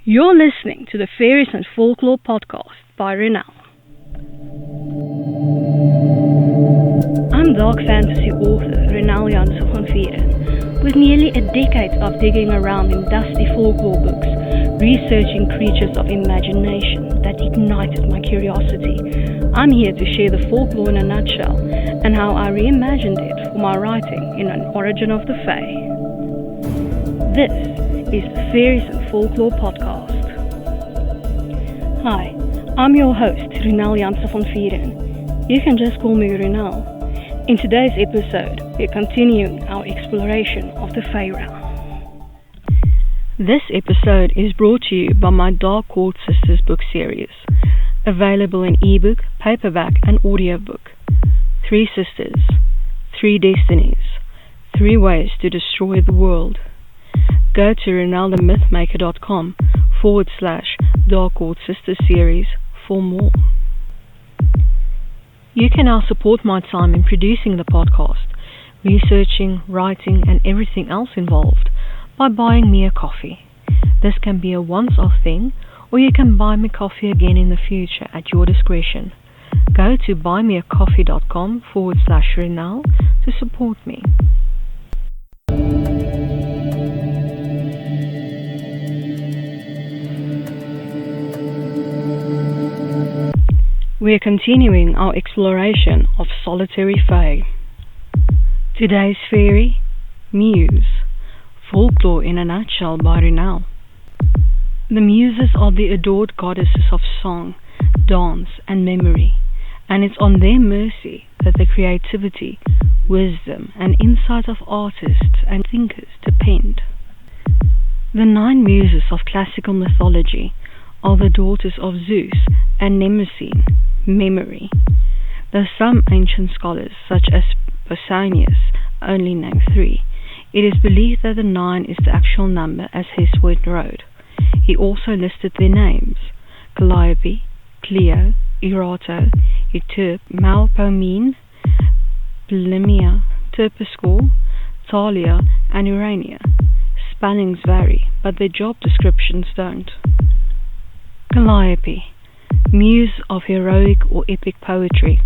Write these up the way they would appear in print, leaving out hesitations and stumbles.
You're listening to the Faeries and Folklore podcast by Ronel. I'm dark fantasy author Ronel Janse van Vuuren. With nearly a decade of digging around in dusty folklore books, researching creatures of imagination that ignited my curiosity, I'm here to share the folklore in a nutshell and how I reimagined it for my writing in An Origin of the Fae. This is the Faeries and Folklore podcast. Hi, I'm your host Ronel Janse van Vuuren. You can just call me Ronel. In today's episode, we're continuing our exploration of the Faery. This episode is brought to you by my Dark Court Sisters book series, available in ebook, paperback and audiobook. 3 sisters, 3 destinies, 3 ways to destroy the world. Go to ronelthemythmaker.com/Dark Court Sisters series for more. You can now support my time in producing the podcast, researching, writing and everything else involved by buying me a coffee. This can be a once-off thing, or you can buy me coffee again in the future at your discretion. Go to buymeacoffee.com/Ronel to support me. We are continuing our exploration of solitary fae. Today's fairy, Muse, Folklore in a Nutshell by Ronel. The Muses are the adored goddesses of song, dance and memory, and it's on their mercy that the creativity, wisdom and insight of artists and thinkers depend. The 9 Muses of classical mythology are the daughters of Zeus and Mnemosyne, memory, though some ancient scholars, such as Pausanias, only name 3. It is believed that the 9 is the actual number, as Hesiod wrote. He also listed their names: Calliope, Clio, Erato, Euterpe, Melpomene, Polymnia, Terpsichore, Thalia, and Urania. Spellings vary, but their job descriptions don't. Calliope, muse of heroic or epic poetry,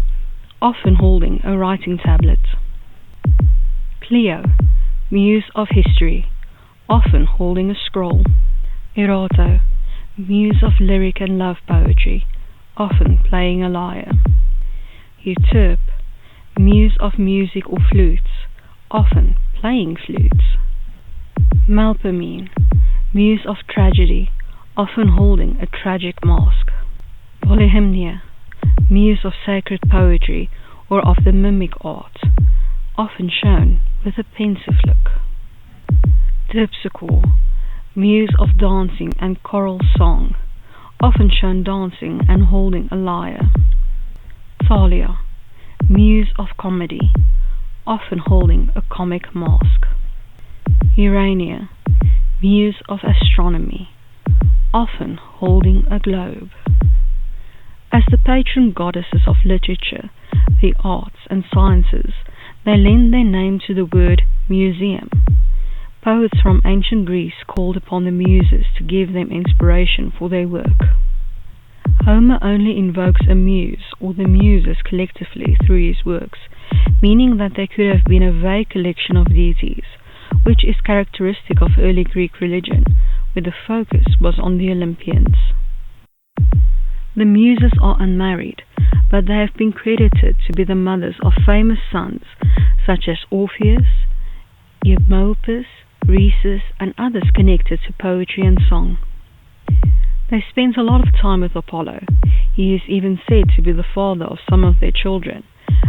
often holding a writing tablet. Clio, muse of history, often holding a scroll. Erato, muse of lyric and love poetry, often playing a lyre. Euterpe, muse of music or flutes, often playing flutes. Melpomene, muse of tragedy, often holding a tragic mask. Polymnia, muse of sacred poetry or of the mimic art, often shown with a pensive look. Terpsichore, muse of dancing and choral song, often shown dancing and holding a lyre. Thalia, muse of comedy, often holding a comic mask. Urania, muse of astronomy, often holding a globe. As the patron goddesses of literature, the arts and sciences, they lend their name to the word museum. Poets from ancient Greece called upon the muses to give them inspiration for their work. Homer only invokes a muse or the muses collectively through his works, meaning that they could have been a vague collection of deities, which is characteristic of early Greek religion, where the focus was on the Olympians. The Muses are unmarried, but they have been credited to be the mothers of famous sons such as Orpheus, Eumolpus, Rhesus, and others connected to poetry and song. They spent a lot of time with Apollo. He is even said to be the father of some of their children,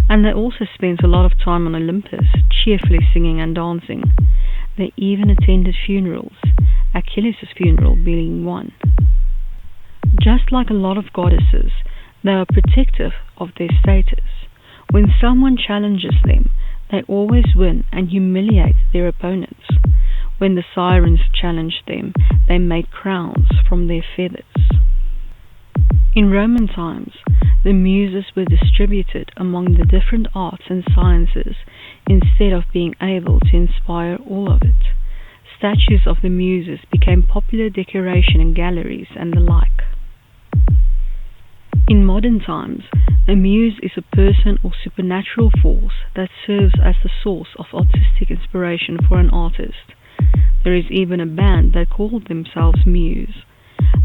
and they also spent a lot of time on Olympus, cheerfully singing and dancing. They even attended funerals, Achilles' funeral being one. Just like a lot of goddesses, they are protective of their status. When someone challenges them, they always win and humiliate their opponents. When the sirens challenged them, they made crowns from their feathers. In Roman times, the muses were distributed among the different arts and sciences instead of being able to inspire all of it. statues of the muses became popular decoration in galleries and the like. In modern times, a muse is a person or supernatural force that serves as the source of artistic inspiration for an artist. There is even a band that call themselves Muse.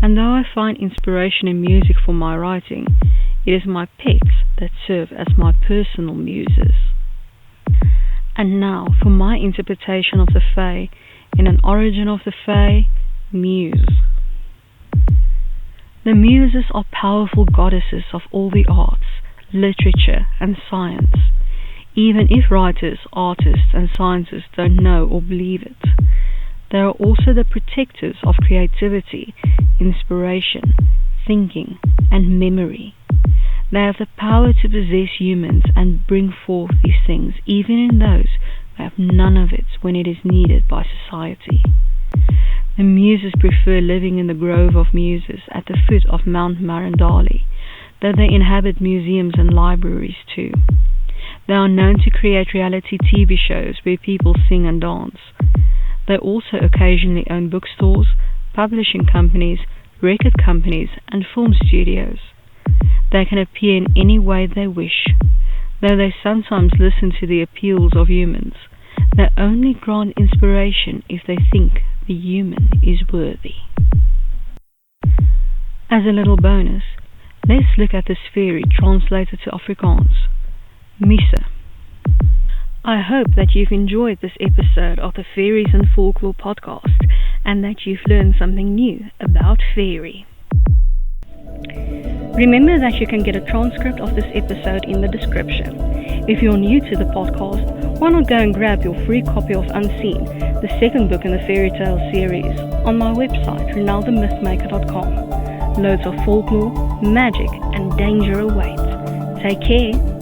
And though I find inspiration in music for my writing, it is my pets that serve as my personal muses. And now for my interpretation of the Fae in An Origin of the Fae, Muse. The Muses are powerful goddesses of all the arts, literature, and science, even if writers, artists, and scientists don't know or believe it. They are also the protectors of creativity, inspiration, thinking, and memory. They have the power to possess humans and bring forth these things, even in those who have none of it when it is needed by society. The Muses prefer living in the Grove of Muses at the foot of Mount Marandali, though they inhabit museums and libraries too. They are known to create reality TV shows where people sing and dance. They also occasionally own bookstores, publishing companies, record companies, and film studios. They can appear in any way they wish. Though they sometimes listen to the appeals of humans, they only grant inspiration if they think the human is worthy. As a little bonus, let's look at this faery translated to Afrikaans, Muse. I hope that you've enjoyed this episode of the Faeries and Folklore podcast and that you've learned something new about faery. Remember that you can get a transcript of this episode in the description. If you're new to the podcast, why not go and grab your free copy of Unseen, the second book in the fairy tale series, on my website, ronelthemythmaker.com. Loads of folklore, magic, and danger await. Take care.